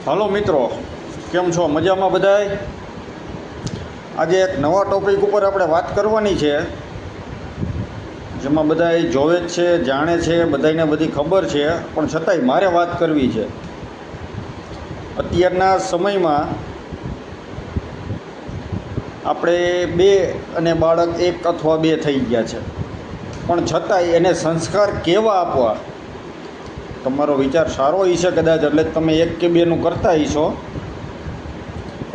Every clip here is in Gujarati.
હલો મિત્રો, કેમ છો? મજામાં બધાય? આજે એક નવા ટોપિક ઉપર આપણે વાત કરવાની છે, જેમાં બધાય જોવે જ છે, જાણે છે, બધાને બધી ખબર છે, પણ છતાંય મારે વાત કરવી છે. અત્યારના સમયમાં આપણે બે અને બાળક એક અથવા બે થઈ ગયા છે, પણ છતાંય એને સંસ્કાર કેવા આપવા? તમારો વિચાર સારો હશે કદાચ, એટલે તમે એક કે બેનું કરતા હશો,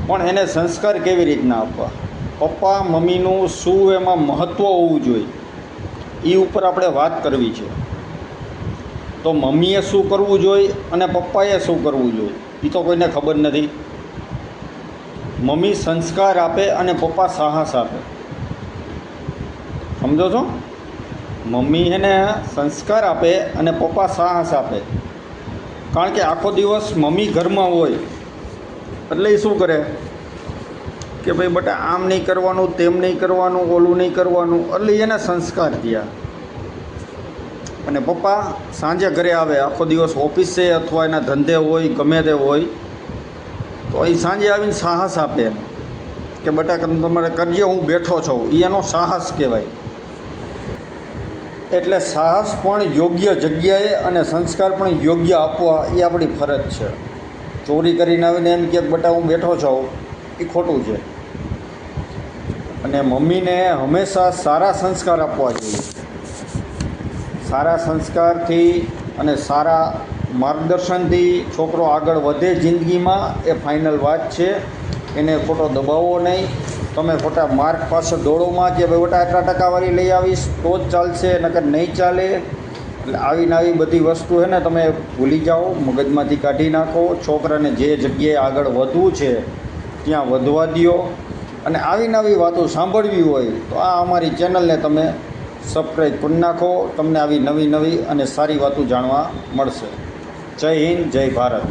પણ એને સંસ્કાર કેવી રીતના આપવા? પપ્પા મમ્મીનું શું એમાં મહત્ત્વ હોવું જોઈએ એ ઉપર આપણે વાત કરવી છે. તો મમ્મીએ શું કરવું જોઈએ અને પપ્પાએ શું કરવું જોઈએ એ તો કોઈને ખબર નથી. મમ્મી સંસ્કાર આપે અને પપ્પા સાહસ આપે, સમજો છો? મમ્મી એને સંસ્કાર આપે અને પપ્પા સાહસ આપે. કારણ કે આખો દિવસ મમ્મી ઘરમાં હોય એટલે એ શું કરે કે ભાઈ બેટા આમ નહીં કરવાનું, તેમ નહીં કરવાનું, ઓલું નહીં કરવાનું, એટલે એને સંસ્કાર થયા. અને પપ્પા સાંજે ઘરે આવે, આખો દિવસ ઓફિસે અથવા એના ધંધે હોય, ગમે તે હોય, તો એ સાંજે આવીને સાહસ આપે કે બેટા તમારે કરજે, હું બેઠો છું. એ એનો સાહસ કહેવાય. એટલે સાહસ પણ યોગ્ય જગ્યાએ અને સંસ્કાર પણ યોગ્ય આપવા એ આપણી ફરજ છે. ચોરી કરીને આવીને એમ કે બેટા હું બેઠો છું, એ ખોટું છે. અને મમ્મીને હંમેશા સારા સંસ્કાર આપવા જોઈએ. સારા સંસ્કારથી અને સારા માર્ગદર્શનથી છોકરો આગળ વધે જિંદગીમાં, એ ફાઇનલ વાત છે. એને ખોટો દબાવવો નહીં. તમે ખોટા માર્ક પાસે દોડોમાં કે ભાઈ બેટા આટલા ટકાવારી લઈ આવીશ તો જ ચાલશે, નકર નહીં ચાલે. એટલે આવીને આવી બધી વસ્તુ છે ને તમે ભૂલી જાઓ, મગજમાંથી કાઢી નાખો. છોકરાને જે જગ્યાએ આગળ વધવું છે ત્યાં વધવા દો. અને આવીને આવી વાતો સાંભળવી હોય તો આ અમારી ચેનલને તમે સબસ્ક્રાઈબ કરી નાખો. તમને આવી નવી નવી અને સારી વાતો જાણવા મળશે. જય હિન્દ, જય ભારત.